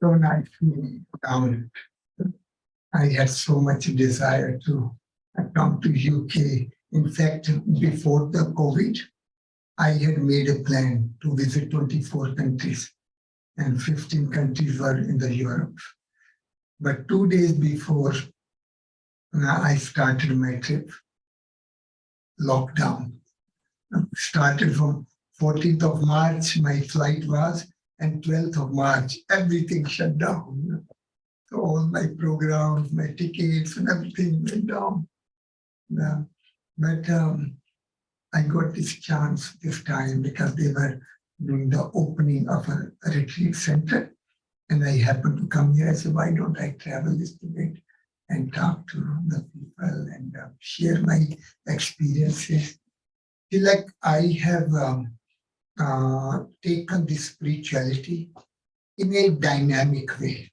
So when I feel down, I had so much desire to come to UK. In fact, before the COVID, I had made a plan to visit 24 countries, and 15 countries were in the Europe. But 2 days before I started my trip, lockdown. Started from 14th of March, my flight was, and 12th of March, everything shut down. So all my programs, my tickets, and everything went down. Yeah. But I got this chance this time because they were doing the opening of a retreat center. And I happened to come here. I said, why don't I travel this bit and talk to the people and share my experiences? Feel like I have taken this spirituality in a dynamic way.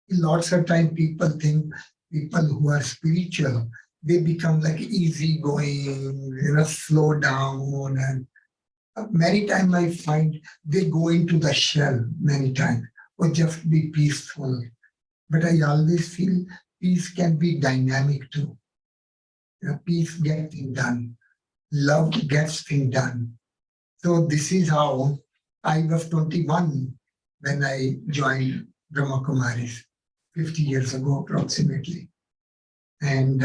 Lots of time people think people who are spiritual, they become like easygoing, slow down. And many times I find they go into the shell many times or just be peaceful. But I always feel peace can be dynamic too. Peace gets things done. Love gets things done. So this is how I was 21 when I joined Brahma Kumaris, 50 years ago approximately. And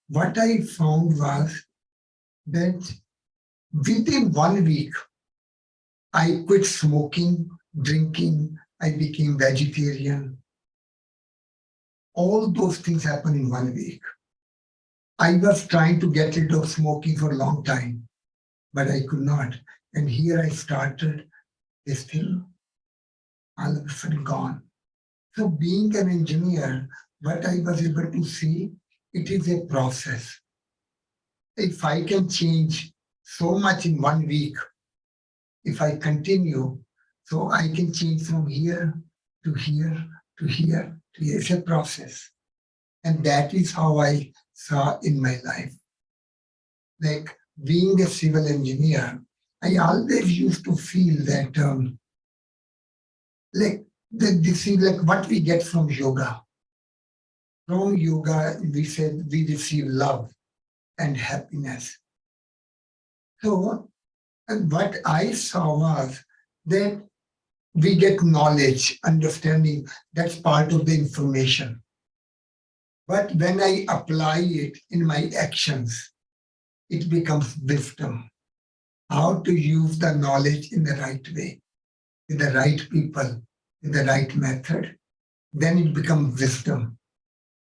what I found was that within 1 week, I quit smoking, drinking, I became vegetarian. All those things happened in 1 week. I was trying to get rid of smoking for a long time, but I could not. And here I started, it's still all of a sudden gone. So being an engineer, what I was able to see, it is a process. If I can change so much in 1 week, if I continue, so I can change from here to here to here to here. It's a process. And that is how I saw in my life. Like being a civil engineer, I always used to feel that this is like what we get from yoga. From yoga, we said we receive love and happiness. So, and what I saw was that we get knowledge, understanding, that's part of the information. But when I apply it in my actions, it becomes wisdom. How to use the knowledge in the right way, with the right people, with the right method, then it becomes wisdom.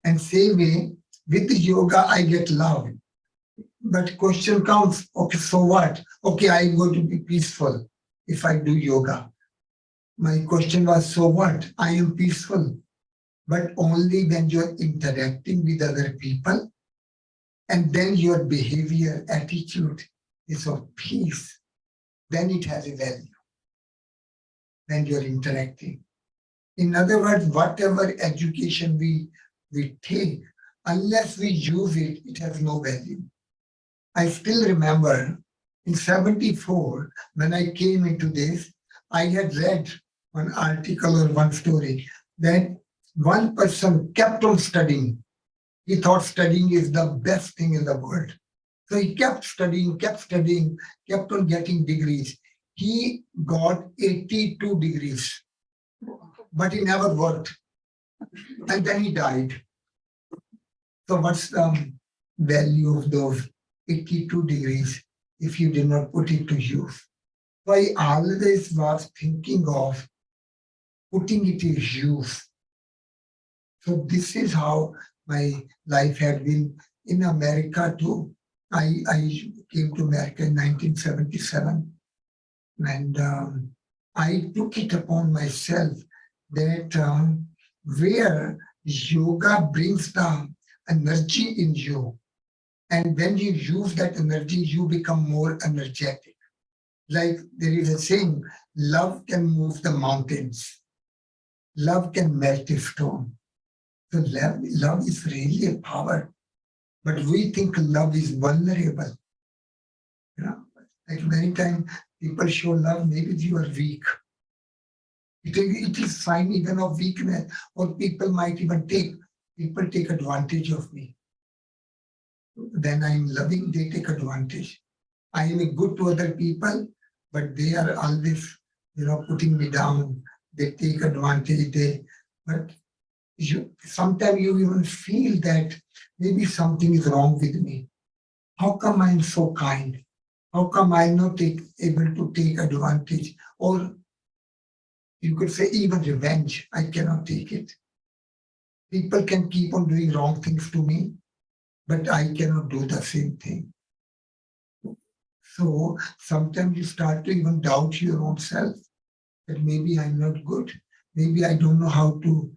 And same way, with the yoga, I get love. But question comes, okay, so what? Okay, I'm going to be peaceful if I do yoga. My question was, so what? I am peaceful. But only when you're interacting with other people, and then your behavior, attitude is of peace, then it has a value. When you're interacting. In other words, whatever education we take, unless we use it, it has no value. I still remember in 74, when I came into this, I had read one article or one story that one person kept on studying. He thought studying is the best thing in the world. So he kept studying, kept on getting degrees. He got 82 degrees, but he never worked. And then he died. So what's the value of those 82 degrees if you did not put it to use? So I always was thinking of putting it to use. So this is how my life had been in America too. I came to America in 1977, and I took it upon myself that where yoga brings the energy in you, and when you use that energy, you become more energetic. Like there is a saying, love can move the mountains. Love can melt a stone. So love is really a power. But we think love is vulnerable. Like many times people show love, maybe you are weak. It is sign even of weakness, or people might even people take advantage of me. Then I'm loving, they take advantage. I am good to other people, but they are always, putting me down. They take advantage. But sometimes you even feel that maybe something is wrong with me. How come I'm so kind? How come I'm not able to take advantage? Or you could say even revenge. I cannot take it. People can keep on doing wrong things to me, but I cannot do the same thing. So sometimes you start to even doubt your own self, that maybe I'm not good. Maybe I don't know how to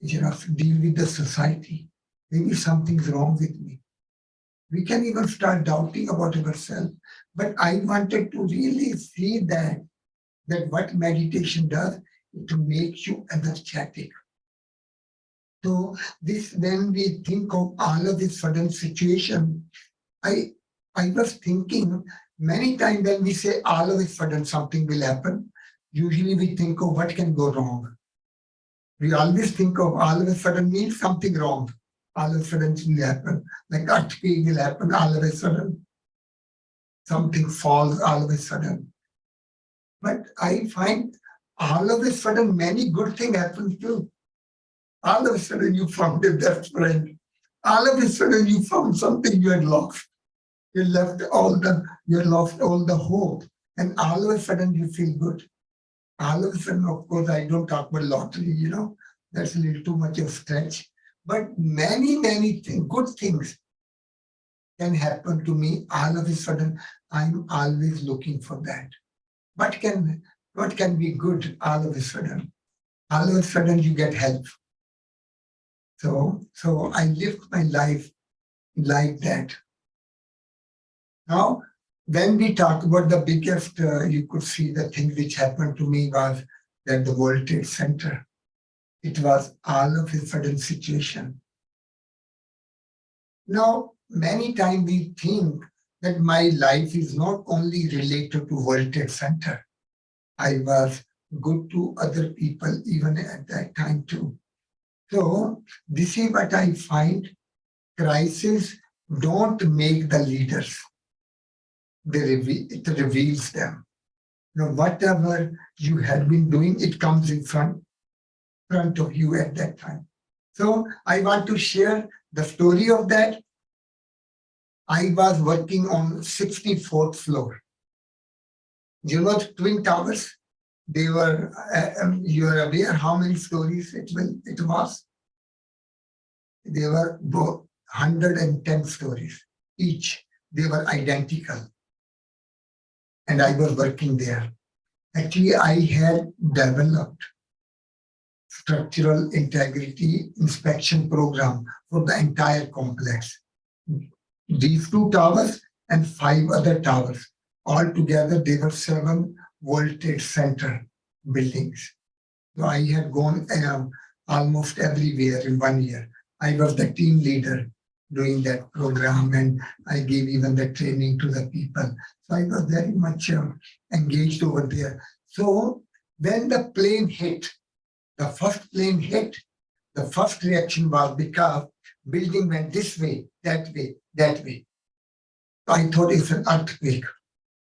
deal with the society. Maybe something's wrong with me. We can even start doubting about ourselves. But I wanted to really see that what meditation does, it makes you energetic. So this, when we think of all of this sudden situation, I was thinking many times when we say all of a sudden something will happen, usually we think of what can go wrong. We always think of all of a sudden means something wrong. All of a sudden it will happen. Like earthquake will happen all of a sudden. Something falls all of a sudden. But I find all of a sudden many good things happen too. All of a sudden you found a best friend. All of a sudden you found something you had lost. You lost all the hope. And all of a sudden you feel good. All of a sudden, of course, I don't talk about lottery, that's a little too much of stretch. But many, many good things can happen to me. All of a sudden, I'm always looking for that. What can be good all of a sudden? All of a sudden you get help. So I lived my life like that. Now, when we talk about the biggest, you could see the thing which happened to me was that the World Trade Center. It was all of a sudden situation. Now, many times we think that my life is not only related to World Trade Center. I was good to other people even at that time too. So this is what I find. Crisis don't make the leaders. It reveals them. Whatever you had been doing, it comes in front of you at that time. So I want to share the story of that. I was working on 64th floor. The Twin Towers, they were, you are aware how many stories it was? They were both 110 stories each. They were identical. And I was working there. Actually, I had developed structural integrity inspection program for the entire complex. These 2 towers and 5 other towers. Altogether, there were 7 World Trade Center buildings. So I had gone almost everywhere in 1 year. I was the team leader doing that program, and I gave even the training to the people. So I was very much engaged over there. So when the plane hit, the first plane hit, the first reaction was because building went this way, that way, that way. So I thought it's an earthquake.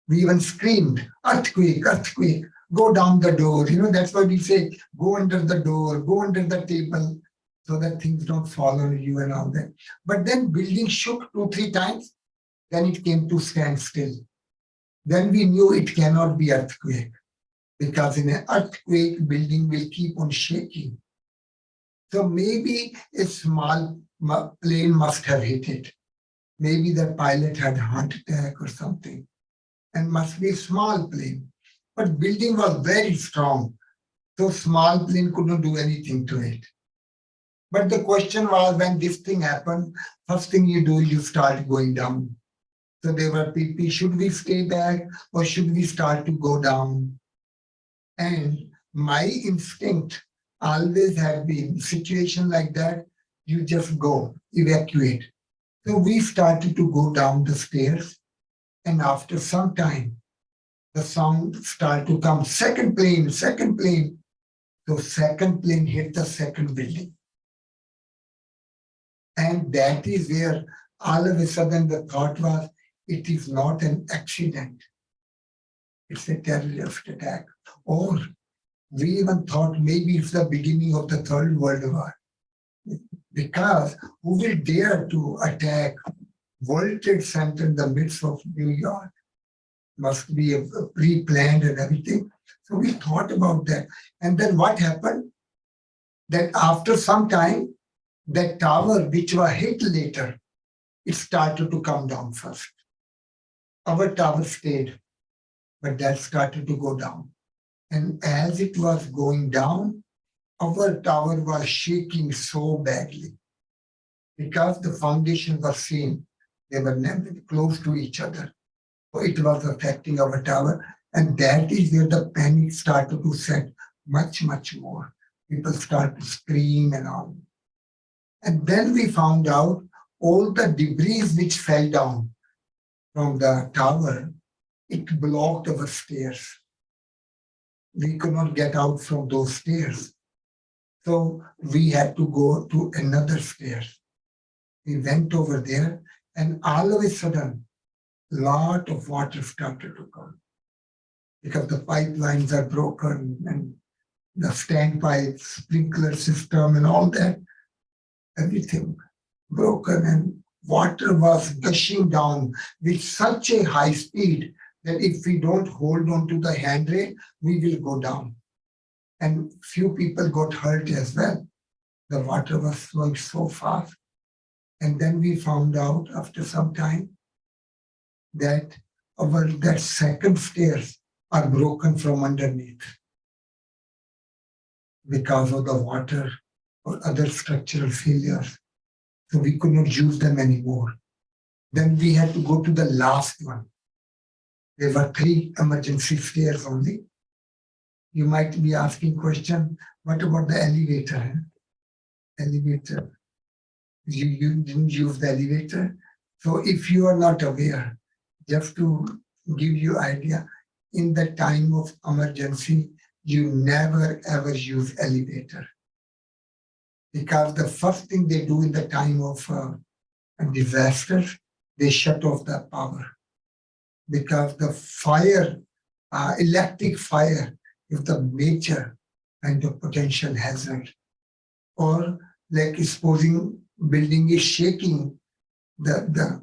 We even screamed, earthquake, earthquake, go down the door. That's why we say, go under the door, go under the table, so that things don't fall on you and all that. But then building shook 2-3 times, then it came to stand still. Then we knew it cannot be earthquake, because in an earthquake, building will keep on shaking. So maybe a small plane must have hit it. Maybe the pilot had a heart attack or something, and must be a small plane. But building was very strong, so small plane couldn't do anything to it. But the question was, when this thing happened, first thing you do, you start going down. So there were people, should we stay back or should we start to go down? And my instinct always had been, situation like that, you just go, evacuate. So we started to go down the stairs, and after some time, the sound started to come, second plane, second plane. So second plane hit the second building. And that is where all of a sudden the thought was, it is not an accident. It's a terrorist attack. Or we even thought maybe it's the beginning of the Third World War. Because who will dare to attack World Trade Center in the midst of New York? Must be a pre-planned and everything. So we thought about that. And then what happened? That after some time, that tower which was hit later, it started to come down first. Our tower stayed, but that started to go down. And as it was going down, our tower was shaking so badly because the foundation was seen. They were never close to each other. So it was affecting our tower. And that is where the panic started to set much, much more. People start to scream and all. And then we found out all the debris which fell down from the tower, it blocked our stairs. We could not get out from those stairs. So we had to go to another stairs. We went over there, and all of a sudden, lot of water started to come because the pipelines are broken and the standpipe sprinkler system and all that, everything broken, and water was gushing down with such a high speed that if we don't hold on to the handrail, we will go down. And few people got hurt as well. The water was flowing so fast. And then we found out after some time that that second stairs are broken from underneath because of the water or other structural failures. So we could not use them anymore. Then we had to go to the last one. There were 3 emergency stairs only. You might be asking question, what about the elevator? Elevator. You didn't use the elevator. So if you are not aware, just to give you idea, in the time of emergency, you never ever use elevator. Because the first thing they do in the time of a disaster, they shut off the power. Because the fire, electric fire, is the major kind of potential hazard. Or like supposing building is shaking, the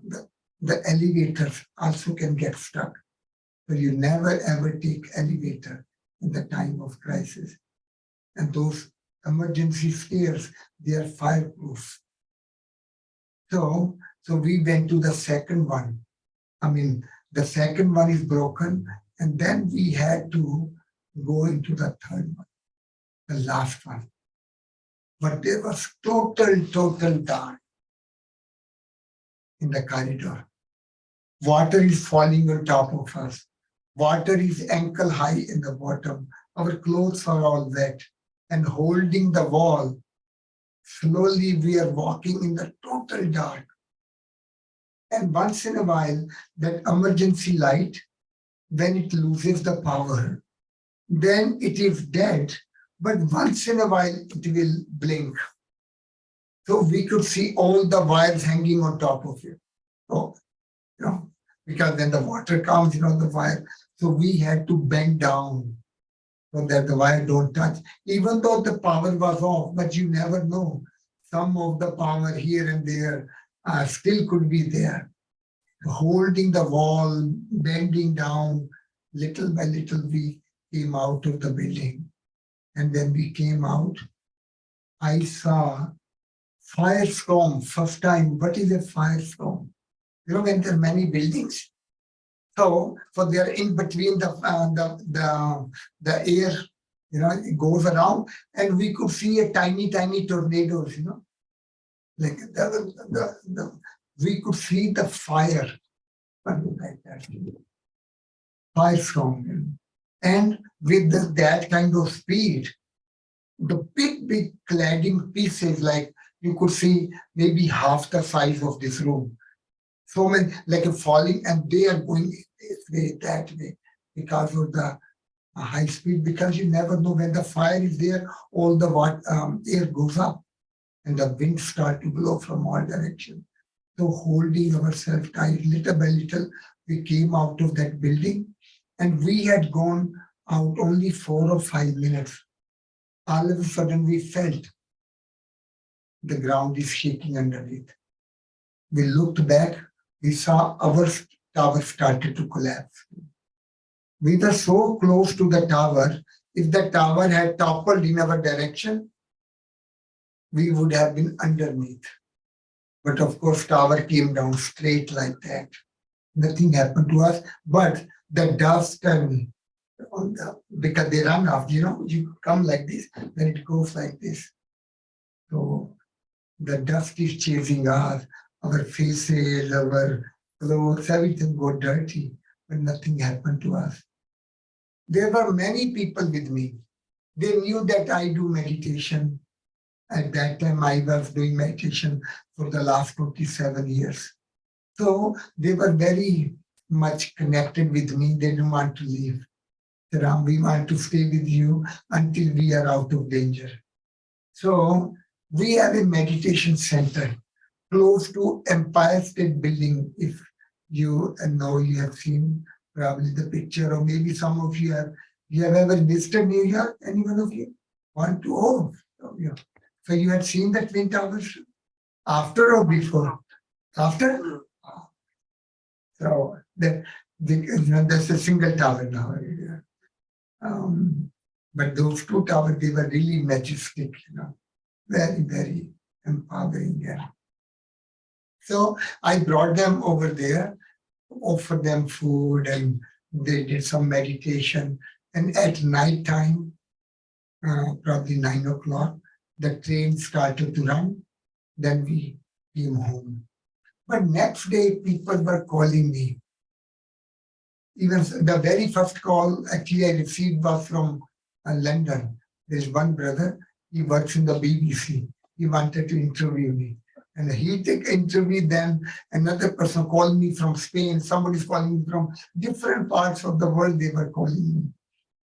elevators also can get stuck. So you never ever take elevator in the time of crisis. And those emergency stairs, they are fireproof. So we went to the second one. I mean, the second one is broken, and then we had to go into the third one, the last one. But there was total dark in the corridor. Water is falling on top of us. Water is ankle high in the bottom. Our clothes are all wet. And holding the wall, slowly we are walking in the total dark. And once in a while, that emergency light, when it loses the power, then it is dead. But once in a while, it will blink. So we could see all the wires hanging on top of it. So, because then the water comes, the wire. So we had to bend down so that the wire don't touch. Even though the power was off, but you never know. Some of the power here and there still could be there. Holding the wall, bending down, little by little we came out of the building. And when we came out, I saw firestorm first time. What is a firestorm? When there are many buildings, so they are in between the air, it goes around, and we could see a tiny tornadoes, like we could see the fire, like that, firestorm, and with that kind of speed, the big cladding pieces, like you could see maybe half the size of this room. So many, like falling, and they are going this way, that way, because of the a high speed, because you never know when the fire is there, all the air goes up and the wind start to blow from all directions. So holding ourselves tight, little by little, we came out of that building, and we had gone out only 4 or 5 minutes. All of a sudden we felt the ground is shaking underneath. We looked back, we saw our tower started to collapse. We were so close to the tower, if the tower had toppled in our direction, we would have been underneath. But of course, tower came down straight like that. Nothing happened to us, but the dust and because they run off, you come like this, then it goes like this. So the dust is chasing us, our faces, our clothes, everything got dirty, but nothing happened to us. There were many people with me. They knew that I do meditation. At that time, I was doing meditation for the last 27 years. So they were very much connected with me. They didn't want to leave. Ram, we want to stay with you until we are out of danger. So we have a meditation center close to Empire State Building. If you know, you have seen probably the picture, or maybe some of you have ever visited New York. Any one of you want to? Oh, yeah. So you had seen the Twin Towers after or before? After? So there's a single tower now. But those two towers, they were really majestic, very, very empowering. Yeah. So I brought them over there, offered them food, and they did some meditation. And at night time, probably 9 o'clock, the train started to run. Then we came home. But next day, people were calling me. Even the very first call actually I received was from London. There's one brother, he works in the BBC. He wanted to interview me. And he took interview, then another person called me from Spain. Somebody's calling me from different parts of the world, they were calling me.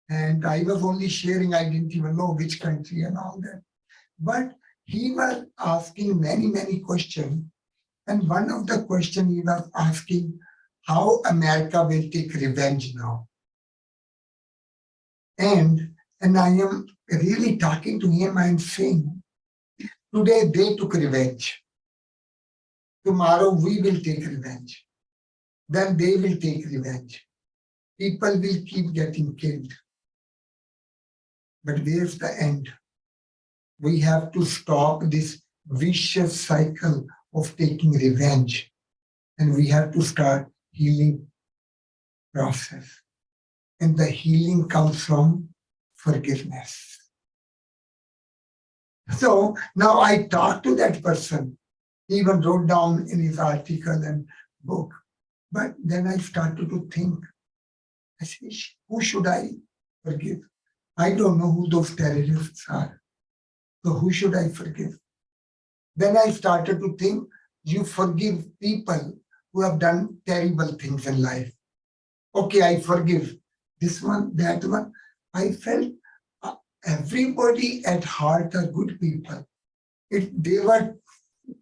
And I was only sharing, I didn't even know which country and all that. But he was asking many, many questions. And one of the questions he was asking, how America will take revenge now. And I am really talking to him, I'm saying, today they took revenge. Tomorrow we will take revenge. Then they will take revenge. People will keep getting killed. But where's the end? We have to stop this vicious cycle of taking revenge. And we have to start healing process. And the healing comes from forgiveness. So now I talked to that person. He even wrote down in his article and book. But then I started to think, I said, who should I forgive? I don't know who those terrorists are. So who should I forgive? Then I started to think, you forgive people who have done terrible things in life. Okay, I forgive this one, that one. I felt everybody at heart are good people. They were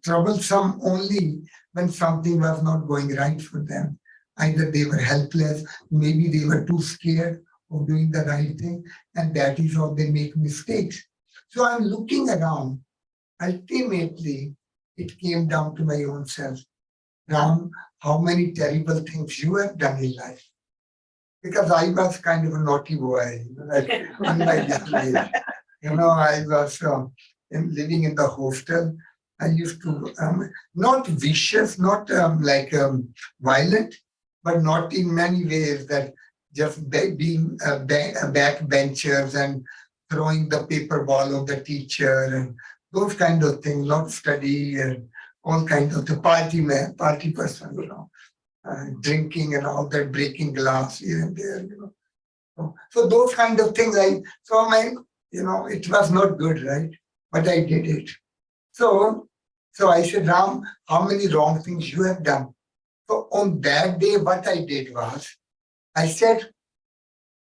troublesome only when something was not going right for them. Either they were helpless, maybe they were too scared of doing the right thing, and that is how they make mistakes. So I'm looking around. Ultimately, it came down to my own self. Ram, how many terrible things you have done in life? Because I was kind of a naughty boy, like in my young age. I was living in the hostel. I used to, not vicious, not violent, but not in many ways that just being backbenchers and throwing the paper ball of the teacher and those kind of things, not study and all kinds of the party person, drinking and all that, breaking glass here and there, So those kind of things, it was not good, right? But I did it. So I said, Ram, how many wrong things you have done? So on that day, what I did was, I said,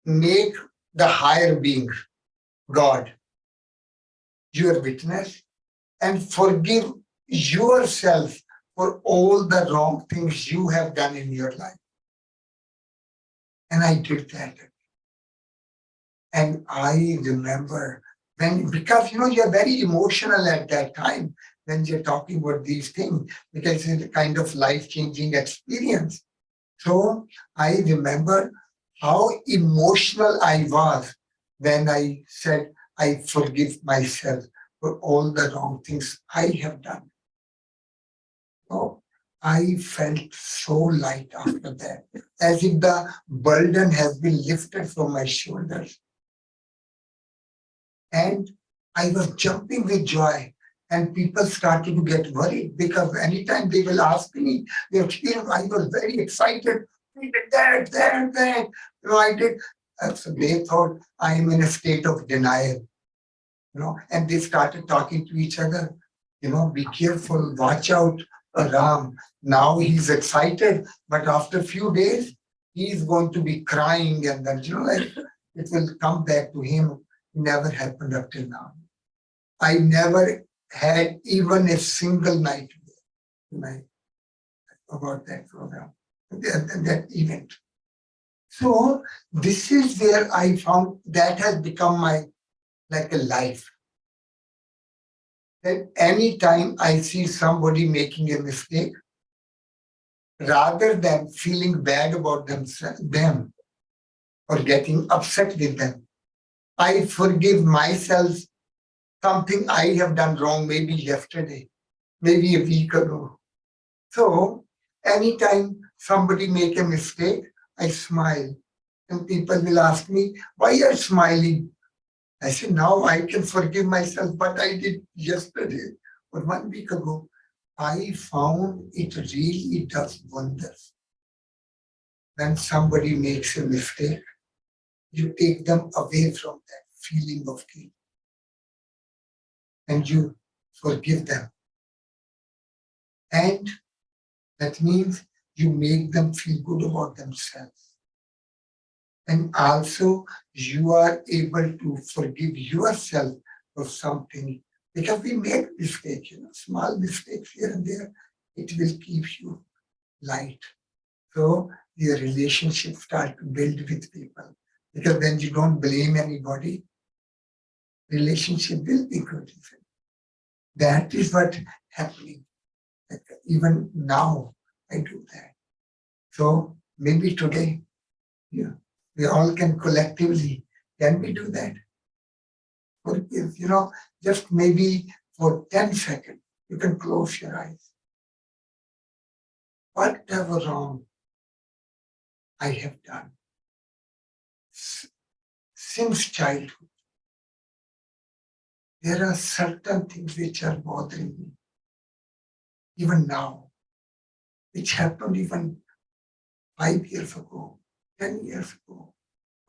make the higher being, God, your witness, and forgive yourself for all the wrong things you have done in your life. And I did that. And I remember when, because you're very emotional at that time when you're talking about these things, because it's a kind of life-changing experience. So I remember how emotional I was when I said, I forgive myself for all the wrong things I have done. So I felt so light after that, as if the burden has been lifted from my shoulders. And I was jumping with joy. And people started to get worried because anytime they will ask me their experience, I was very excited. We did that. I did. So they thought I am in a state of denial, and they started talking to each other. Be careful, watch out, Ram. Now he's excited, but after a few days, he's going to be crying, and then, like it will come back to him. Never happened up till now. I never had even a single night about that program, that event. So this is where I found that has become my like a life. That anytime I see somebody making a mistake, rather than feeling bad about them or getting upset with them, I forgive myself something I have done wrong, maybe yesterday, maybe a week ago. So anytime somebody make a mistake, I smile. And people will ask me, why are you smiling? I said, now I can forgive myself, but I did yesterday or 1 week ago. I found it really does wonders. When somebody makes a mistake, you take them away from that feeling of guilt and you forgive them. And that means you make them feel good about themselves. And also, you are able to forgive yourself for something because we make mistakes, small mistakes here and there. It will keep you light. So your relationship start to build with people because then you don't blame anybody. Relationship will be good. That is what happening. Like even now, I do that. So maybe today, yeah, we all can collectively, can we do that? Forgive, just maybe for 10 seconds, you can close your eyes. Whatever wrong I have done since childhood, there are certain things which are bothering me, even now, which happened even 5 years ago, 10 years ago,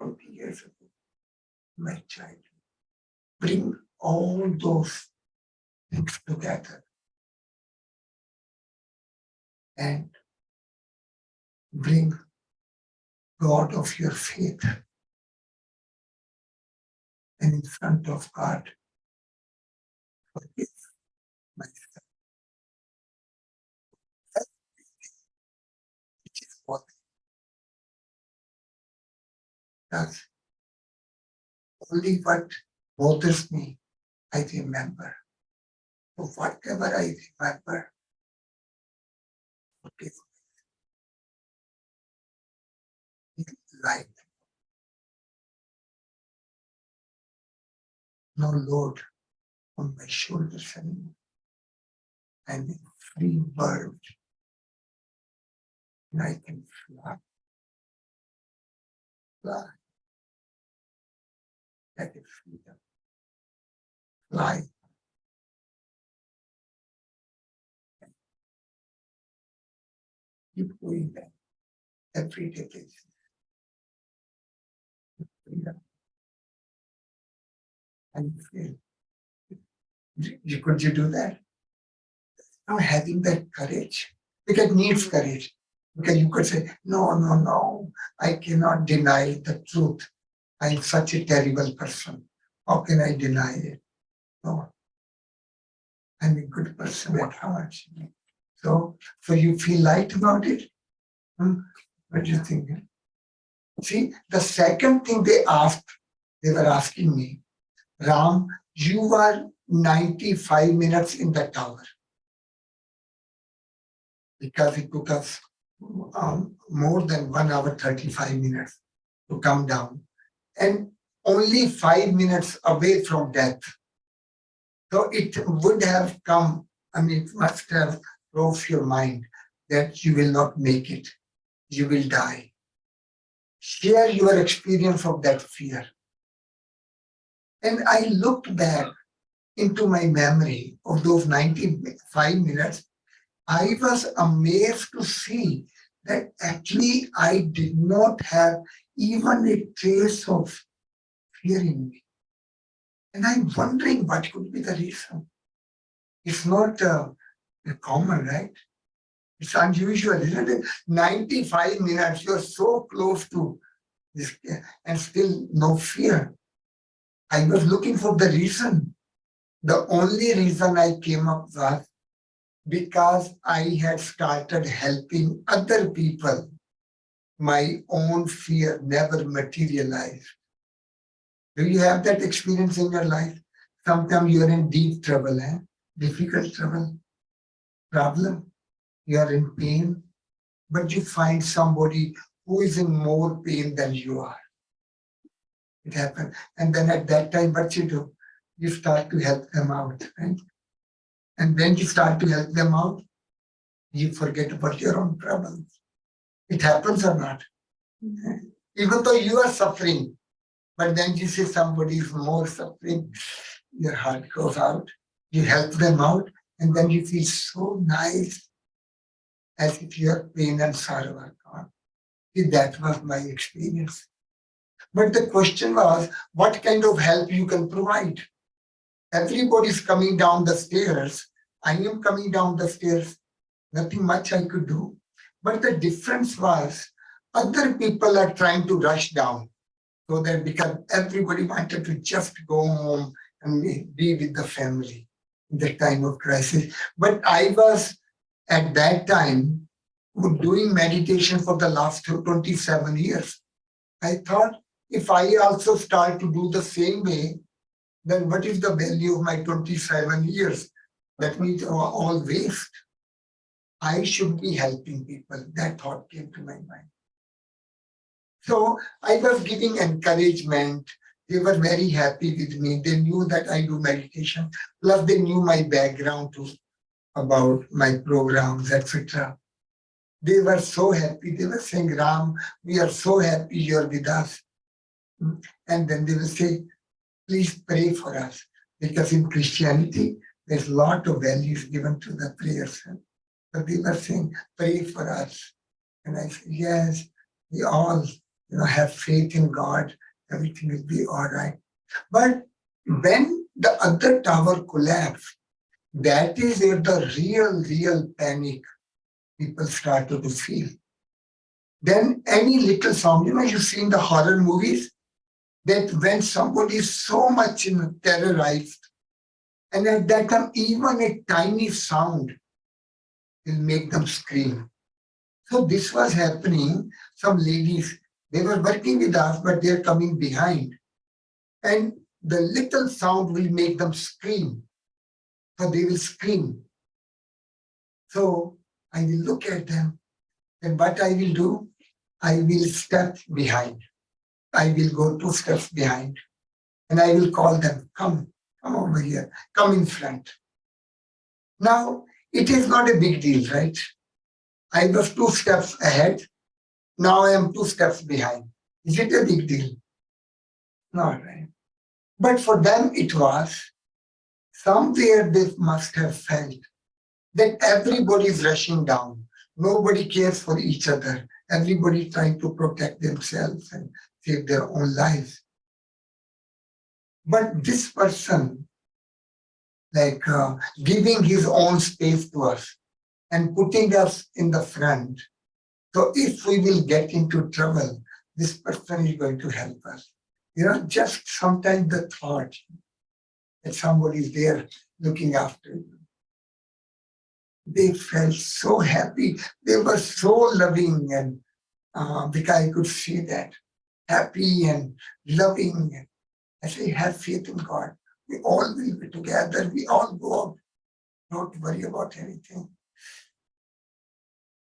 20 years ago, my childhood. Bring all those things together and bring God of your faith and in front of God, forgive myself. Which is what does. Only what bothers me, I remember. So whatever I remember, forgive me like no load on my shoulders anymore. I'm a free bird and I can fly. That is freedom. Fly. Keep doing that every day basis. Freedom. And you feel, could you do that? Now having that courage, because it needs courage. Because you could say, no, I cannot deny the truth. I'm such a terrible person. How can I deny it? No, I'm a good person at heart. So you feel light about it? Hmm? What do you think? See, the second thing they were asking me, Ram, you were 95 minutes in the tower because it took us more than 1 hour, 35 minutes to come down and only 5 minutes away from death. So it would have come, it must have crossed your mind that you will not make it, you will die. Share your experience of that fear. And I looked back into my memory of those 95 minutes. I was amazed to see that actually I did not have even a trace of fear in me. And I'm wondering what could be the reason. It's not common, right? It's unusual, isn't it? 95 minutes, you're so close to this and still no fear. I was looking for the reason. The only reason I came up was because I had started helping other people. My own fear never materialized. Do you have that experience in your life? Sometimes you're in deep trouble, difficult trouble, problem. You're in pain, but you find somebody who is in more pain than you are. It happens. And then at that time, what you do? You start to help them out, right? And when you start to help them out, you forget about your own problems. It happens or not? Even though you are suffering, but then you see somebody is more suffering, your heart goes out, you help them out, and then you feel so nice as if your pain and sorrow are gone. See, that was my experience. But the question was, what kind of help you can provide? Everybody's coming down the stairs. I am coming down the stairs. Nothing much I could do. But the difference was, other people are trying to rush down. So that because everybody wanted to just go home and be with the family in the time of crisis. But I was at that time doing meditation for the last 27 years. I thought if I also start to do the same way, then what is the value of my 27 years? That means all waste. I should be helping people. That thought came to my mind. So I was giving encouragement. They were very happy with me. They knew that I do meditation. Plus, they knew my background too, about my programs, etc. They were so happy. They were saying, Ram, we are so happy you're with us. And then they will say, please pray for us. Because in Christianity, there's a lot of values given to the prayers. So they were saying, pray for us. And I said, yes, we all have faith in God. Everything will be all right. But when the other tower collapsed, that is where the real panic people started to feel. Then any little sound, you've seen the horror movies, that when somebody is so much terrorized, and at that time, even a tiny sound will make them scream. So this was happening. Some ladies, they were working with us, but they're coming behind. And the little sound will make them scream. So they will scream. So I will look at them. And what I will do, I will step behind. I will go 2 steps behind. And I will call them, come over here, come in front. Now, it is not a big deal, right? I was 2 steps ahead. Now I am 2 steps behind. Is it a big deal? Not right. But for them, it was. Somewhere they must have felt that everybody is rushing down. Nobody cares for each other. Everybody trying to protect themselves and save their own lives. But this person, giving his own space to us and putting us in the front. So if we will get into trouble, this person is going to help us. Just sometimes the thought that somebody is there looking after you. They felt so happy. They were so loving, and because I could see that happy and loving. I say, have faith in God. We all will be together. We all go out. Don't worry about anything.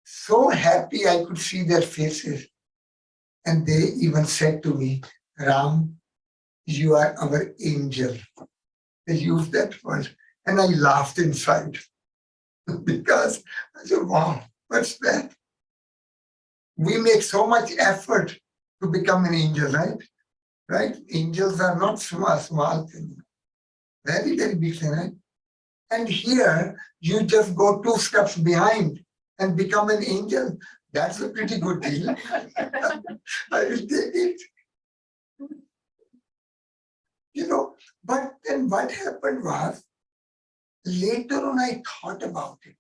So happy I could see their faces. And they even said to me, Ram, you are our angel. They used that word. And I laughed inside because I said, wow, what's that? We make so much effort to become an angel, right? Right? Angels are not small things. Very, very big thing, right? And here, you just go 2 steps behind and become an angel. That's a pretty good deal. I will take it. But then what happened was, later on I thought about it.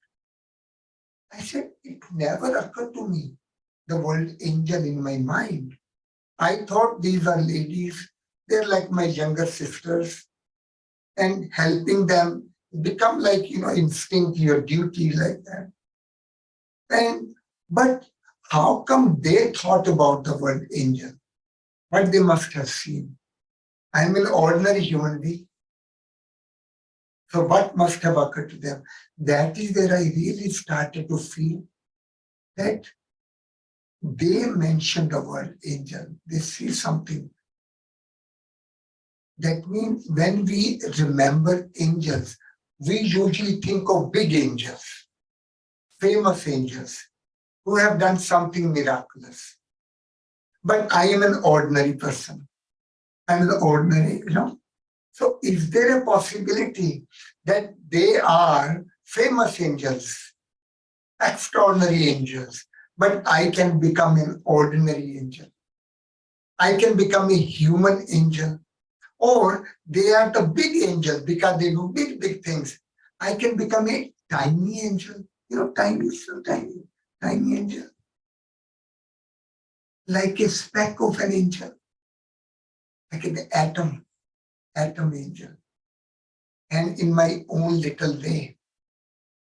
I said, it never occurred to me, the word angel in my mind. I thought these are ladies, they're like my younger sisters, and helping them become like, instinct, your duty, like that. But how come they thought about the word angel? What they must have seen. I'm an ordinary human being. So what must have occurred to them? That is where I really started to feel that they mentioned the word angel. They see something. That means when we remember angels, we usually think of big angels, famous angels, who have done something miraculous. But I am an ordinary person. I'm an ordinary. So is there a possibility that they are famous angels, extraordinary angels, but I can become an ordinary angel? I can become a human angel. Or they are the big angels because they do big, big things. I can become a tiny angel. Tiny, so tiny, tiny angel. Like a speck of an angel. Like an atom angel. And in my own little way,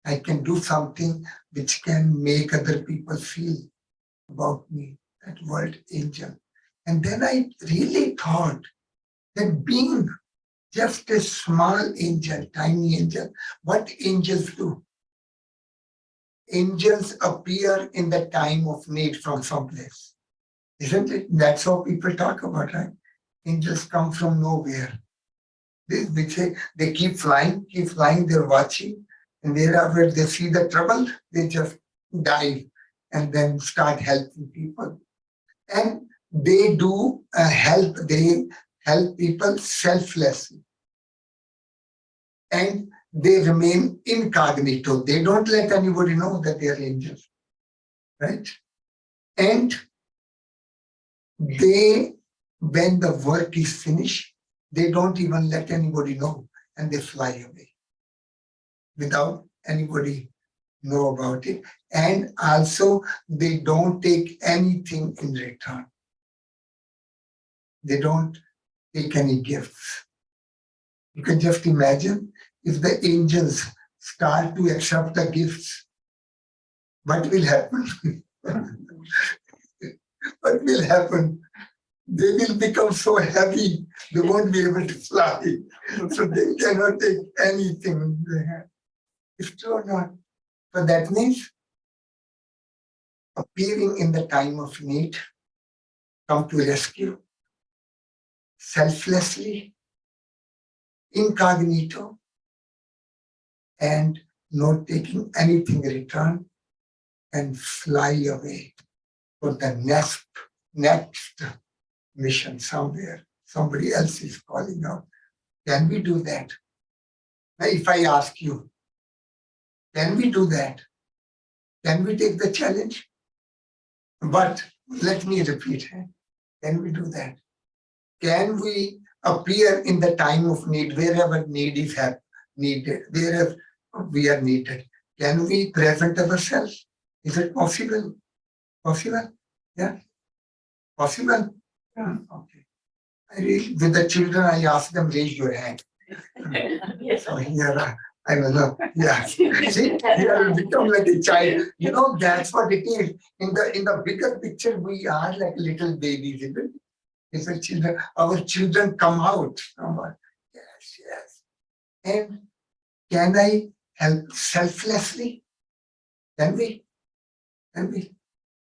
I can do something which can make other people feel about me, that word angel. And then I really thought that being just a small angel, tiny angel, what angels do? Angels appear in the time of need from someplace. Isn't it? That's how people talk about, right? Angels come from nowhere. They keep flying, they're watching, and wherever they see the trouble, they just dive and then start helping people. And they do they help people selflessly. And they remain incognito. They don't let anybody know that they are angels, right? And when the work is finished, they don't even let anybody know, and they fly away without anybody know about it. And also, they don't take anything in return. They don't take any gifts. You can just imagine if the angels start to accept the gifts, what will happen? What will happen? They will become so heavy, they won't be able to fly. So they cannot take anything in their hand. It's true or not? So that means appearing in the time of need, come to rescue, selflessly, incognito, and not taking anything in return, and fly away for the next mission somewhere. Somebody else is calling out. Can we do that? Now, if I ask you, can we do that? Can we take the challenge? But let me repeat, can we do that? Can we appear in the time of need, wherever need is needed, wherever we are needed? Can we present ourselves? Is it possible? Possible? Yeah? Possible? Yeah. Okay. With the children, I ask them, raise your hand. So here I was, yeah. See, here I become like a child. That's what it is. In the bigger picture, we are like little babies, isn't it? If the children, our children come out. Yes, yes. And can I help selflessly? Can we? Can we?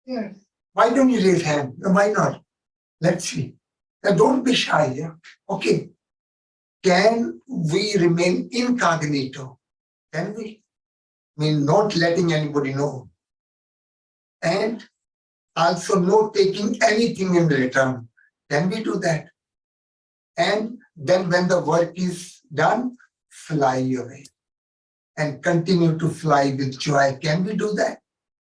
Yeah. Why don't you raise hand? Why not? Let's see. Now don't be shy. Yeah. Okay. Can we remain incognito? Can we? I mean, not letting anybody know. And also not taking anything in return. Can we do that? And then when the work is done, fly away and continue to fly with joy. Can we do that?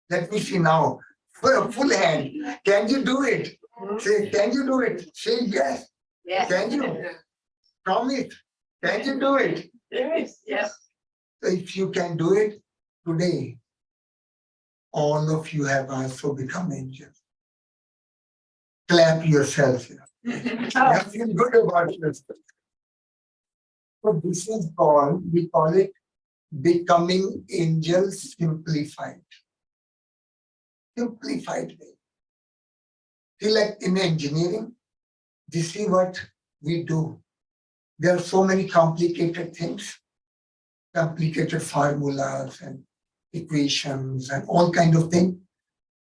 Let me see now. For a full hand. Can you do it? Say, can you do it? Say yes. Yes. Can you? Promise. Can you do it? Yes. Yes. So if you can do it today, all of you have also become angels. Clap yourself. You feel good about yourself. So this is called, we call it becoming angels simplified. Simplified way. See, like in engineering, this is what we do. There are so many complicated things, complicated formulas and equations and all kind of things.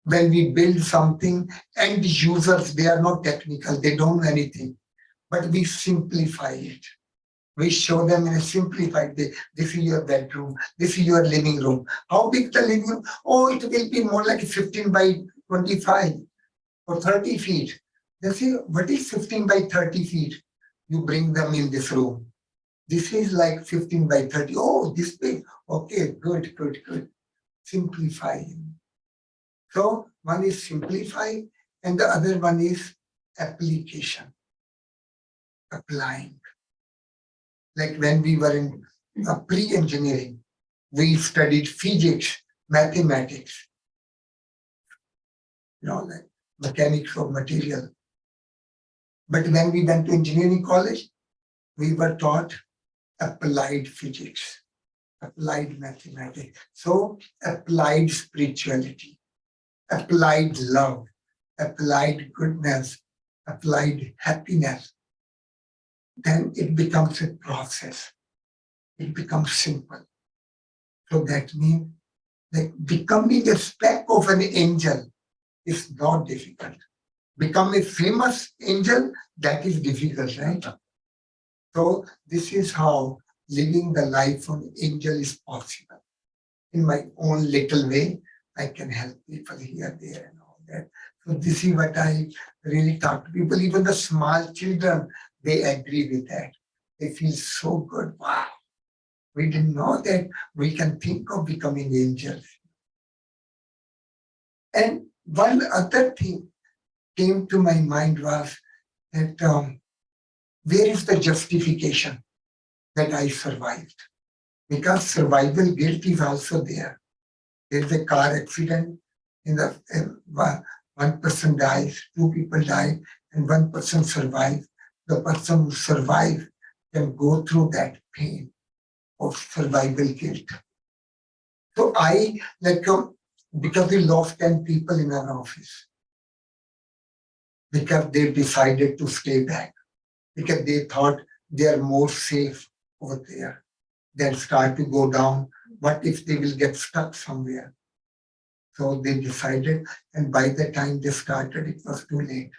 When we build something, and the users, they are not technical, they don't know anything, but we simplify it. We show them in a simplified way. This is your bedroom, this is your living room. How big the living room? Oh, it will be more like 15 by 25 or 30 feet. They say, what is 15 by 30 feet? You bring them in this room. This is like 15 by 30. Oh, this big. Okay, good, good, good. Simplifying. So one is simplify and the other one is application, applying. Like when we were in pre-engineering, we studied physics, mathematics, like mechanics of material. But when we went to engineering college, we were taught applied physics, applied mathematics. So applied spirituality, applied love, applied goodness, applied happiness. Then it becomes a process. It becomes simple. So that means that becoming a speck of an angel is not difficult. Become a famous angel, that is difficult, right? So this is how living the life of an angel is possible. In my own little way, I can help people here, there, and all that. So this is what I really talk to people. Even the small children, they agree with that. They feel so good. Wow, we didn't know that we can think of becoming angels. And one other thing came to my mind was that where is the justification that I survived? Because survival guilt is also there. There's a car accident, in the one person dies, two people die, and one person survives. The person who survives can go through that pain of survival guilt. So I, because we lost 10 people in our office, because they decided to stay back, because they thought they are more safe over there, then start to go down. What if they will get stuck somewhere? So they decided, and by the time they started, it was too late.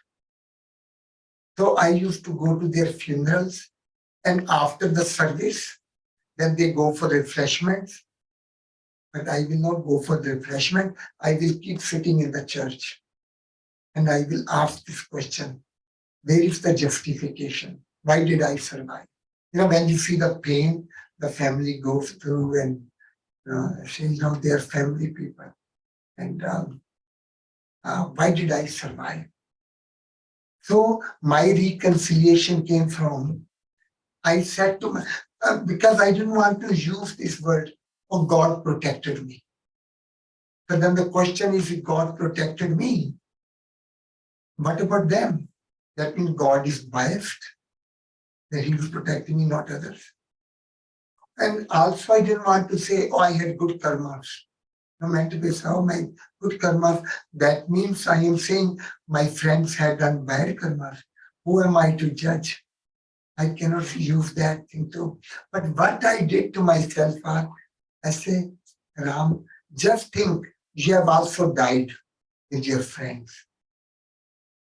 So I used to go to their funerals, and after the service, then they go for refreshments. But I will not go for the refreshment. I will keep sitting in the church, and I will ask this question: where is the justification? Why did I survive? When you see the pain the family goes through, and they're family people. And why did I survive? So my reconciliation came from, I said to my, because I didn't want to use this word, oh, God protected me. But then the question is, if God protected me, what about them? That means God is biased, that He is protecting me, not others. And also, I didn't want to say, oh, I had good karmas. No matter this, how my good karmas, that means I am saying my friends had done bad karmas. Who am I to judge? I cannot use that thing too. But what I did to myself, I say, Ram, just think you have also died with your friends.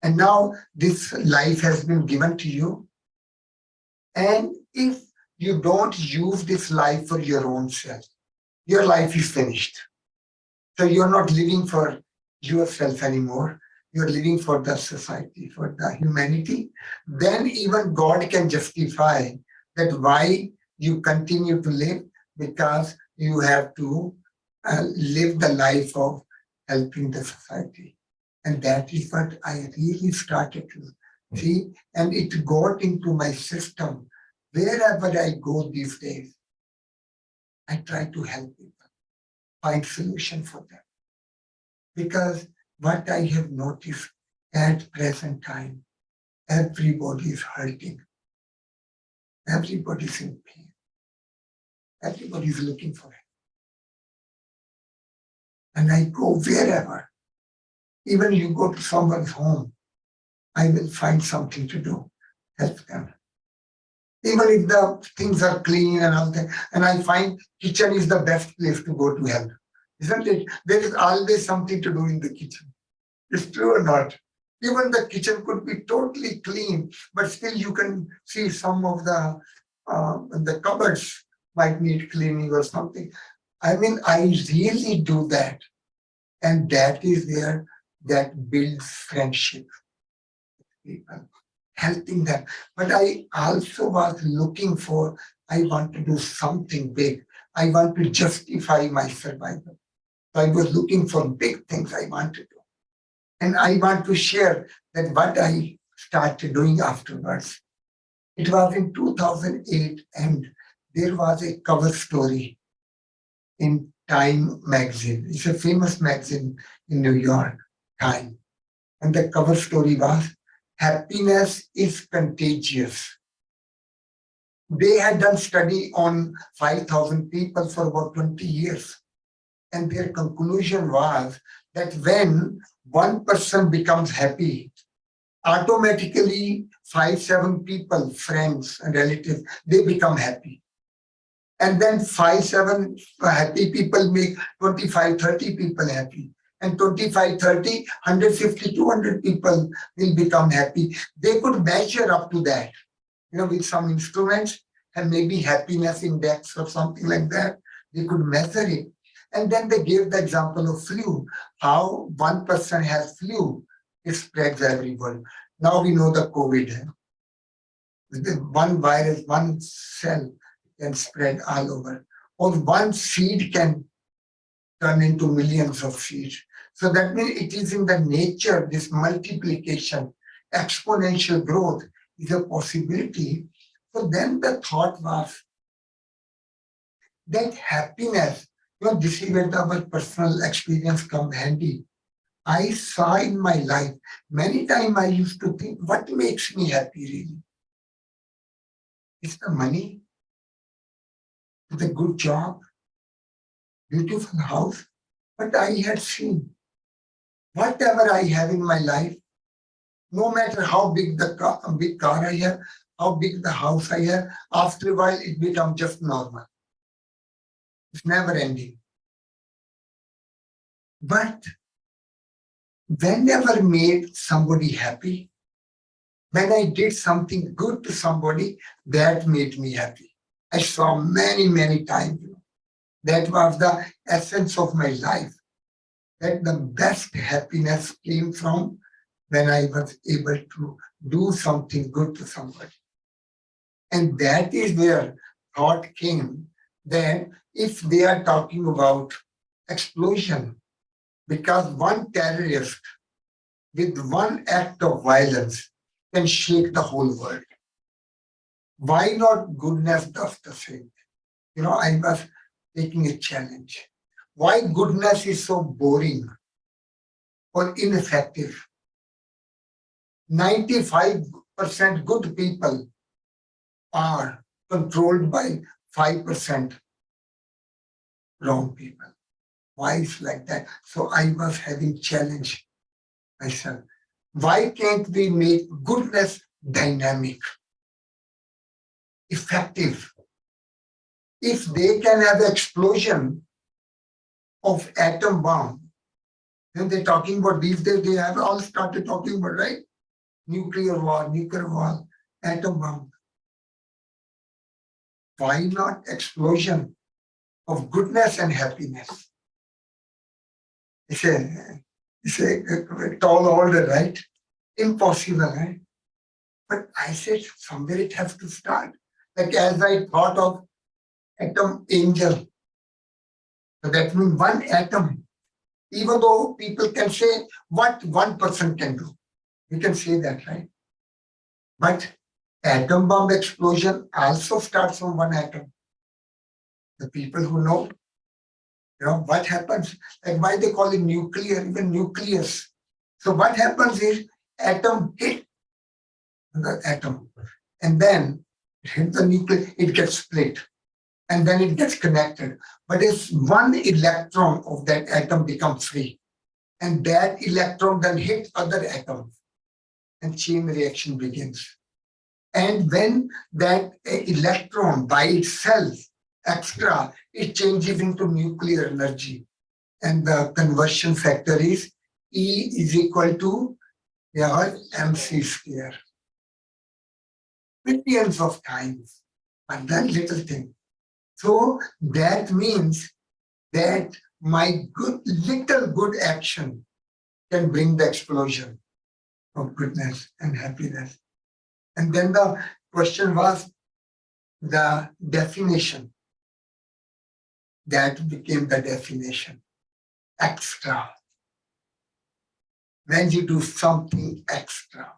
And now this life has been given to you. And if you don't use this life for your own self, your life is finished. So you're not living for yourself anymore. You're living for the society, for the humanity. Then even God can justify that why you continue to live, because you have to live the life of helping the society. And that is what I really started to see. And it got into my system. Wherever I go these days, I try to help people, find solution for them. Because what I have noticed at present time, everybody is hurting. Everybody is in pain. Everybody is looking for it. And I go wherever. Even you go to someone's home, I will find something to do, help them. Even if the things are clean and all that, and I find kitchen is the best place to go to help. Isn't it? There is always something to do in the kitchen. It's true or not? Even the kitchen could be totally clean, but still you can see some of the cupboards might need cleaning or something. I mean, I really do that. And that is where that builds friendship with people, helping them. But I also was looking for, I want to do something big. I want to justify my survival. So I was looking for big things I want to do. And I want to share that what I started doing afterwards. It was in 2008, and there was a cover story in Time magazine. It's a famous magazine in New York, Time. And the cover story was, happiness is contagious. They had done study on 5,000 people for about 20 years. And their conclusion was that when one person becomes happy, automatically 5-7 people, friends and relatives, they become happy. And then 5-7 happy people make 25-30 people happy. And 25-30, 150-200 people will become happy. They could measure up to that, with some instruments and maybe happiness index or something like that. They could measure it. And then they gave the example of flu, how one person has flu, it spreads everywhere. Now we know the COVID. One virus, one cell can spread all over. Or one seed can turn into millions of seeds. So that means it is in the nature, this multiplication, exponential growth is a possibility. So then the thought was that happiness, this is where our personal experience come handy. I saw in my life, many times I used to think, what makes me happy really? It's the money, the good job, beautiful house. But I had seen, whatever I have in my life, no matter how big the big car I have, how big the house I have, after a while it becomes just normal. It's never ending. But whenever made somebody happy, when I did something good to somebody, that made me happy. I saw many times. That was the essence of my life. That the best happiness came from when I was able to do something good to somebody. And that is where thought came that if they are talking about explosion, because one terrorist with one act of violence can shake the whole world. Why not goodness does the same? I was taking a challenge. Why goodness is so boring or ineffective? 95% good people are controlled by 5% wrong people. Why is like that? So I was having challenge myself. Why can't we make goodness dynamic, effective? If they can have explosion of atom bomb, then they're talking about these days, they have all started talking about, right? Nuclear war, atom bomb. Why not explosion of goodness and happiness? It's a tall order, right? Impossible, right? But I said somewhere it has to start. Like as I thought of atom angel, so that means one atom, even though people can say what one person can do. We can say that, right? But atom bomb explosion also starts from one atom. The people who know, what happens, like why they call it nuclear, even nucleus. So what happens is atom hit the atom, and then it hit the nucleus, it gets split, and then it gets connected. But if one electron of that atom becomes free, and that electron then hits other atoms, and chain reaction begins. And when that electron by itself, extra, it changes into nuclear energy. And the conversion factor is E is equal to mc square. Millions of times, but that little thing. So that means that my little good action can bring the explosion of goodness and happiness. And then the question was the definition. That became the definition. Extra. When you do something extra,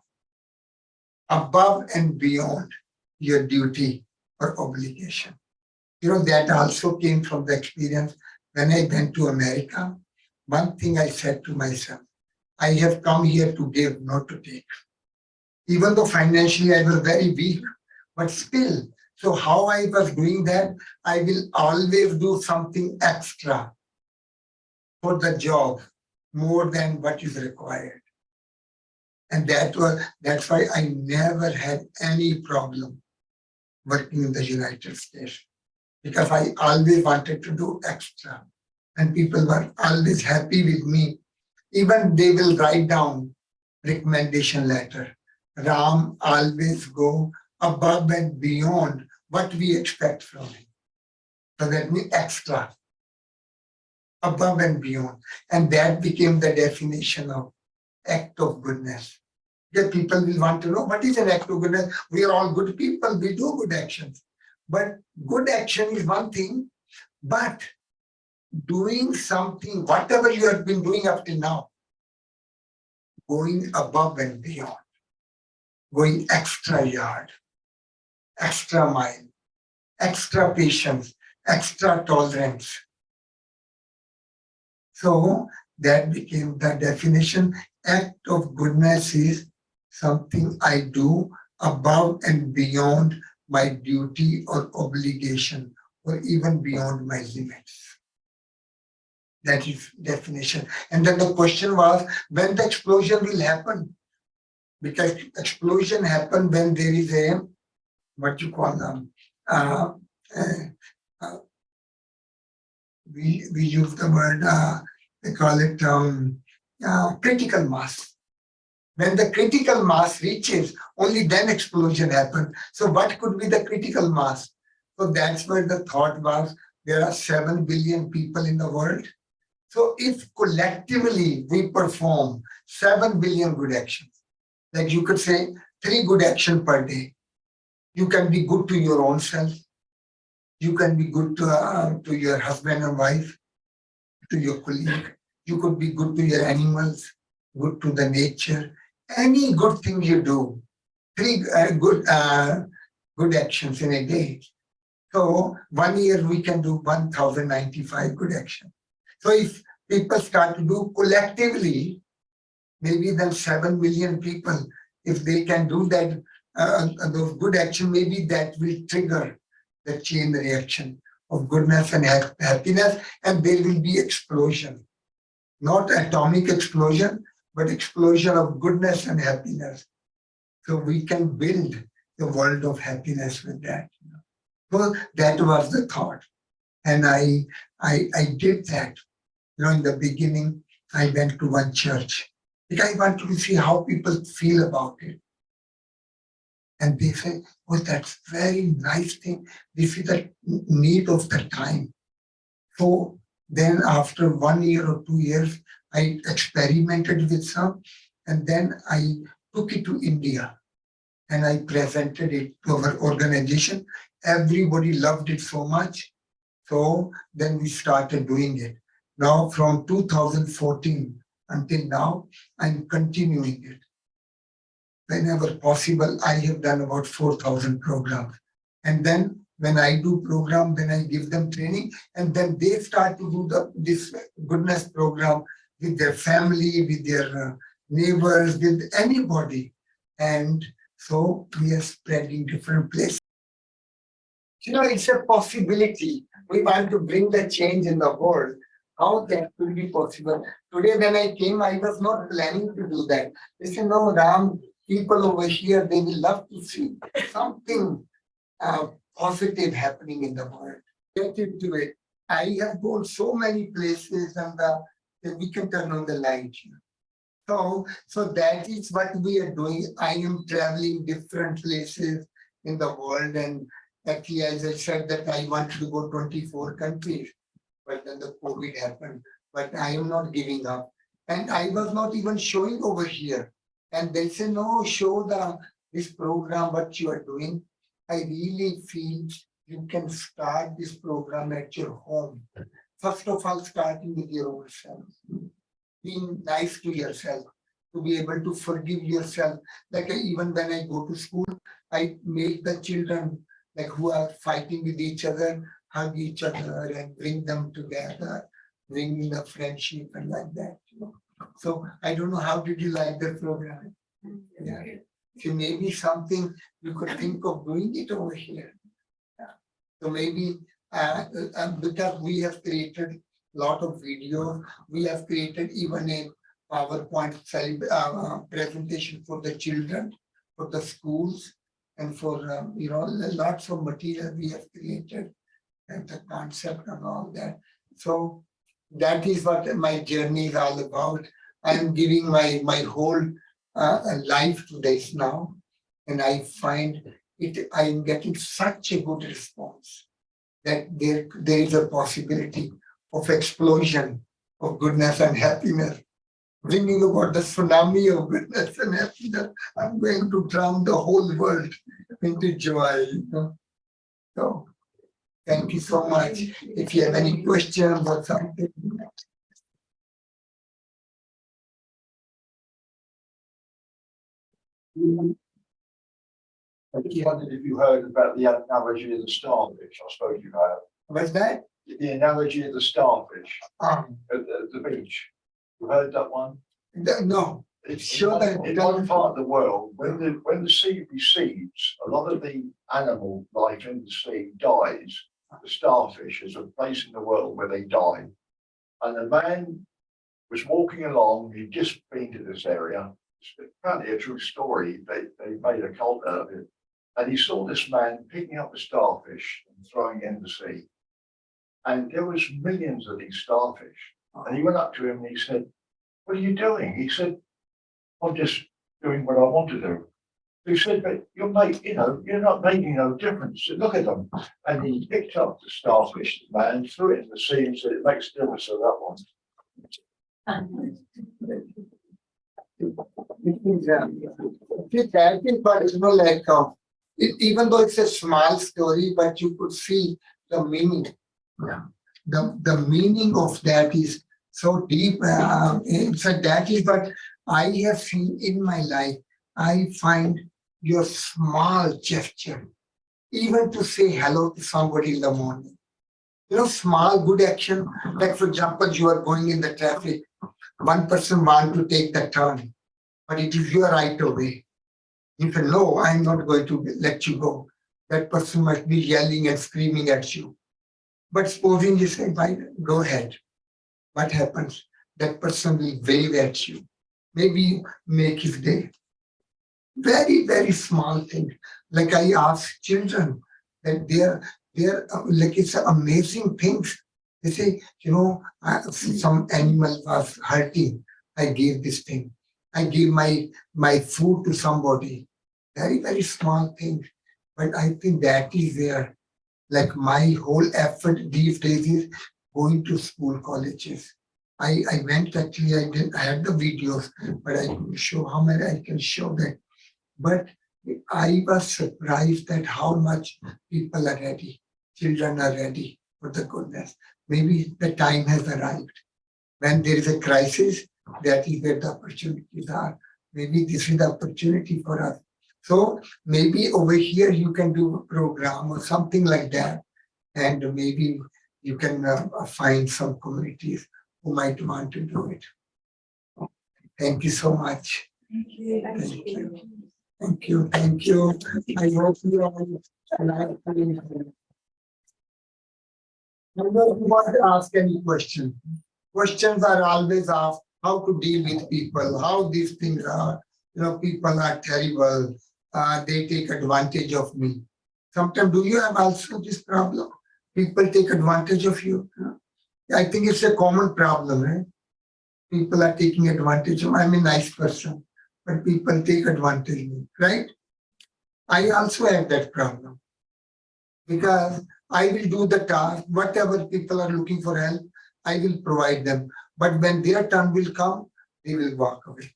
above and beyond your duty or obligation. That also came from the experience when I went to America. One thing I said to myself, I have come here to give, not to take. Even though financially I was very weak, but still, so how I was doing that, I will always do something extra for the job, more than what is required. And that's why I never had any problem working in the United States, because I always wanted to do extra. And people were always happy with me. Even they will write down recommendation letter. Ram always go above and beyond what we expect from him. So that means extra, above and beyond. And that became the definition of act of goodness. That people will want to know what is an act of goodness. We are all good people, we do good actions. But good action is one thing, but doing something, whatever you have been doing up till now, going above and beyond, going extra yard, extra mile, extra patience, extra tolerance. So that became the definition. Act of goodness is something I do above and beyond my duty or obligation, or even beyond my limits. That is definition. And then the question was, when the explosion will happen? Because explosion happen when there is a, what you call them, we use the word, they call it critical mass. When the critical mass reaches, only then explosion happens. So what could be the critical mass? So that's where the thought was, there are 7 billion people in the world. So if collectively we perform 7 billion good actions, like you could say 3 good actions per day, you can be good to your own self, you can be good to your husband and wife, to your colleague, you could be good to your animals, good to the nature. Any good thing you do, 3 good actions in a day. So 1 year we can do 1095 good actions. So if people start to do collectively, maybe then 7 million people if they can do that, those good action, maybe that will trigger the chain reaction of goodness and happiness, and there will be explosion, not atomic explosion, but explosion of goodness and happiness. So we can build the world of happiness with that. So that was the thought, and I did that. In the beginning, I went to one church. I wanted to see how people feel about it. And they say, oh, that's very nice thing. This is the need of the time. So then after 1 year or 2 years, I experimented with some, and then I took it to India and I presented it to our organization. Everybody loved it so much. So then we started doing it. Now from 2014 until now, I'm continuing it. Whenever possible, I have done about 4,000 programs. And then when I do program, then I give them training, and then they start to do this goodness program with their family, with their neighbors, with anybody. And so we are spreading different places. It's a possibility. We want to bring the change in the world. How that will be possible? Today when I came, I was not planning to do that. They said, no, Ram, people over here, they will love to see something positive happening in the world. Get into it. I have gone so many places, and we can turn on the light here. So that is what we are doing. I am traveling different places in the world, and actually, as I said, that I wanted to go 24 countries, but then the COVID happened. But I am not giving up, and I was not even showing over here. And they say, no, show this program what you are doing. I really feel you can start this program at your home. First of all, starting with your own self, being nice to yourself, to be able to forgive yourself. Like even when I go to school, I make the children like who are fighting with each other, hug each other and bring them together, bring the friendship and like that. So I don't know, how did you like the program? Yeah. So maybe something you could think of doing it over here. Yeah. So maybe because we have created a lot of videos, we have created even a PowerPoint presentation for the children, for the schools, and for lots of material we have created, and the concept and all that. So that is what my journey is all about. I'm giving my whole life to this now, and I find it. I'm getting such a good response that there is a possibility of explosion of goodness and happiness, bringing about the tsunami of goodness and happiness. I'm going to drown the whole world into joy. So thank you so much. If you have any questions or something. I just wondered if you heard about the analogy of the starfish. I suppose you have. What's that? The analogy of the starfish at the beach. You heard that one? No. It's sure that in one part of the world, when the sea recedes, a lot of the animal life in the sea dies. The starfish is a place in the world where they die. And a man was walking along, he'd just been to this area. It's apparently a true story. They made a cult out of it. And he saw this man picking up a starfish and throwing it in the sea. And there was millions of these starfish. And he went up to him and he said, what are you doing? He said, I'm just doing what I want to do. He said, but you're not making no difference. Look at them. And he picked up the starfish, the man, threw it in the sea and said, it makes a difference to that one. That is, but even though it's a small story, but you could see the meaning. Yeah. The meaning of that is so deep. So that is what I have seen in my life. I find your small gesture, even to say hello to somebody in the morning. Small good action. Like for example, you are going in the traffic. One person wants to take the turn, but it is your right of way. You say, no, I'm not going to let you go. That person must be yelling and screaming at you. But supposing you say, fine, go ahead. What happens? That person will wave at you. Maybe make his day. Very, very small thing. Like I ask children that they're like it's amazing things. They say, some animal was hurting. I gave this thing. I gave my food to somebody. Very, very small things. But I think that is where like my whole effort these days is going to school colleges. I went actually, I had the videos, but I couldn't show how many I can show that. But I was surprised at how much people are ready. Children are ready for the goodness. Maybe the time has arrived. When there is a crisis, that is where the opportunities are. Maybe this is the opportunity for us. So maybe over here you can do a program or something like that, and maybe you can find some communities who might want to do it. Thank you so much. Thank you. Thank you. Thank you. Thank you. I hope you all like it. Now, you want to ask any question? Questions are always asked how to deal with people, how these things are. People are terrible. They take advantage of me. Sometimes, do you have also this problem? People take advantage of you. I think it's a common problem, right? People are taking advantage of. I'm a nice person, but people take advantage of me, right? I also have that problem because I will do the task, whatever people are looking for help, I will provide them. But when their turn will come, they will walk away.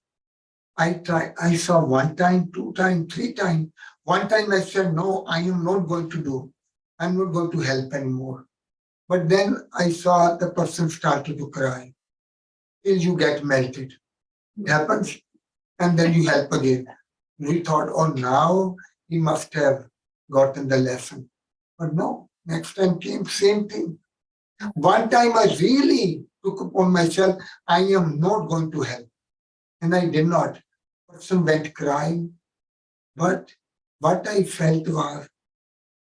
I saw one time, two times, three times. One time I said, no, I am not going to do. I'm not going to help anymore. But then I saw the person started to cry till you get melted. It happens. And then you help again. We thought, oh, now he must have gotten the lesson. But no, next time came same thing. One time I really took upon myself, I am not going to help. And I did not. Person went crying. But what I felt was,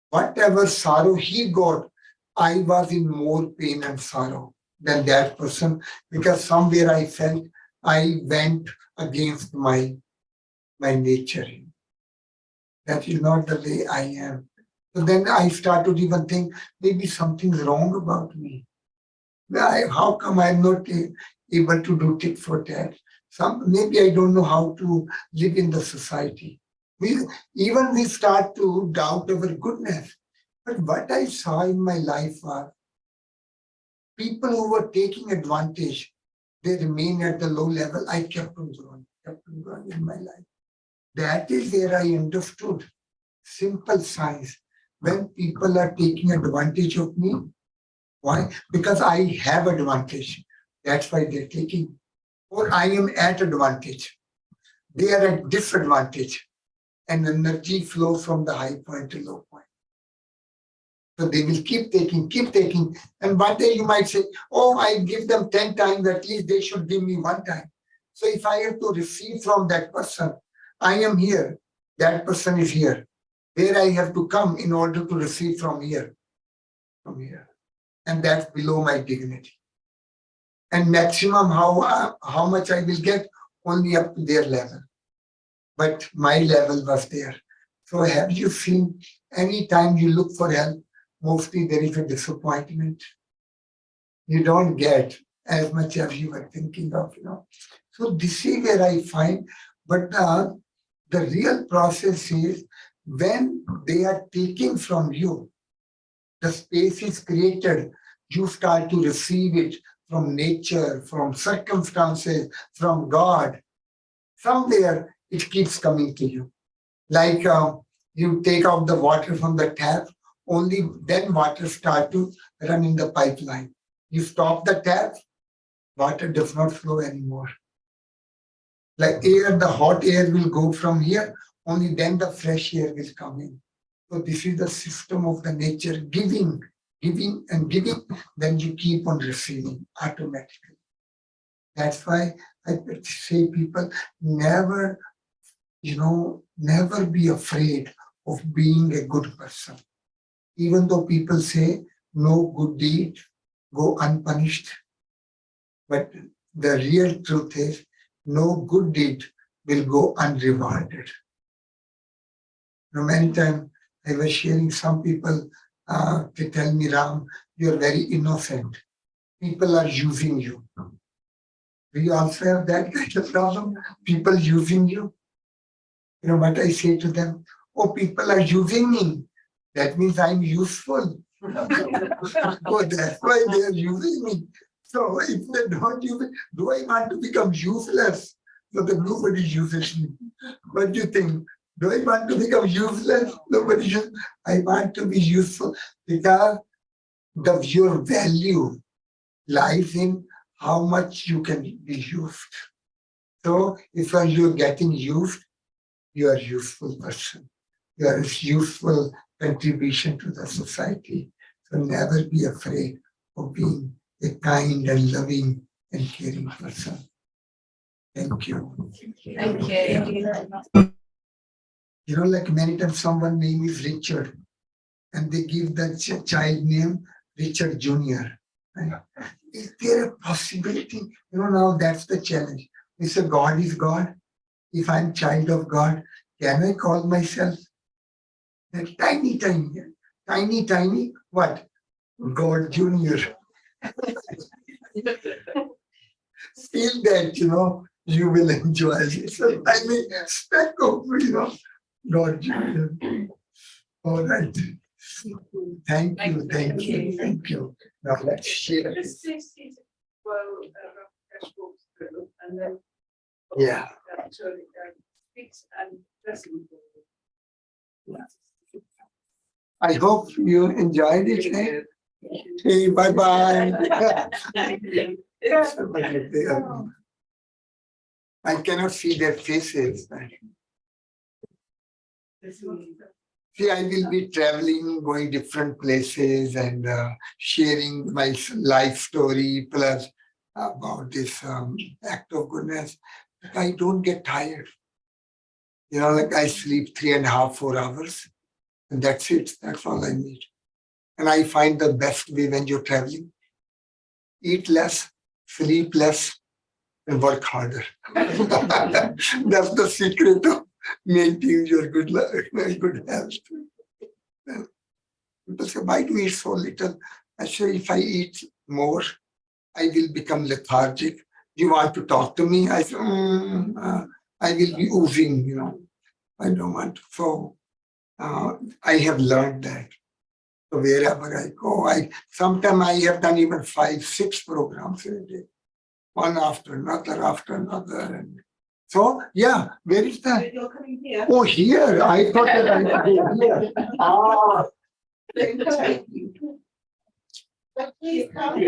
whatever sorrow he got, I was in more pain and sorrow than that person because somewhere I felt I went against my nature. That is not the way I am. So then I started to even think maybe something's wrong about me. How come I'm not able to do tit for tat? Maybe I don't know how to live in the society. We start to doubt our goodness. But what I saw in my life was people who were taking advantage, they remain at the low level. I kept on growing in my life. That is where I understood simple science. When people are taking advantage of me, why? Because I have advantage. That's why they're taking. Or I am at advantage. They are at disadvantage. And energy flows from the high point to low point. So they will keep taking, keep taking. And one day you might say, oh, I give them 10 times, at least they should give me one time. So if I have to receive from that person, I am here, that person is here. Where I have to come in order to receive from here. And that's below my dignity. And maximum how much I will get, only up to their level. But my level was there. So have you seen any time you look for help, mostly there is a disappointment. You don't get as much as you were thinking of. So this is where I find, but the real process is when they are taking from you, the space is created, you start to receive it from nature, from circumstances, from God. Somewhere it keeps coming to you. Like you take out the water from the tap, only then water start to run in the pipeline. You stop the tap, water does not flow anymore. Like air, the hot air will go from here, only then the fresh air will come in. So this is the system of the nature, giving and giving, then you keep on receiving automatically. That's why I say people never never be afraid of being a good person. Even though people say no good deed go unpunished, but the real truth is no good deed will go unrewarded. Many times I was hearing some people they tell me, Ram, you're very innocent. People are using you. Do you also have that kind of problem? People using you? What I say to them? Oh, people are using me. That means I'm useful. Oh, that's why they are using me. So if they don't use it, do I want to become useless so that nobody uses me? What do you think? Do I want to become useless? Nobody uses. I want to be useful because your value lies in how much you can be used. So if you're getting used, you are a useful person. You are a useful contribution to the society. So never be afraid of being a kind and loving and caring person. Thank you. Thank you. Like many times someone name is Richard and they give the child name Richard Jr. Right? Is there a possibility? Now that's the challenge. We say God is God. If I'm child of God, can I call myself that tiny, what? God Junior. Feel that, you will enjoy it. It's a tiny speck of, God Junior. All right. Thank you. Now let's share. Well, Ram Prakash walks through and then Yeah. speaks and lessons. I hope you enjoyed it. Eh? Hey, bye-bye. I cannot see their faces. See, I will be traveling, going different places and sharing my life story plus about this act of goodness. I don't get tired. Like I sleep 3.5, 4 hours and that's it. That's all I need. And I find the best way when you're traveling. Eat less, sleep less, and work harder. That's the secret of maintaining your good health. People say, why do you eat so little? I say, if I eat more, I will become lethargic. Do you want to talk to me? I say, I will be oozing, I don't want to. So I have learned that. So wherever I go, sometimes I have done even 5, 6 programs a day. One after another. And so, yeah, where is that? You're coming here. Oh, here. I thought that I was here. Ah. Please come.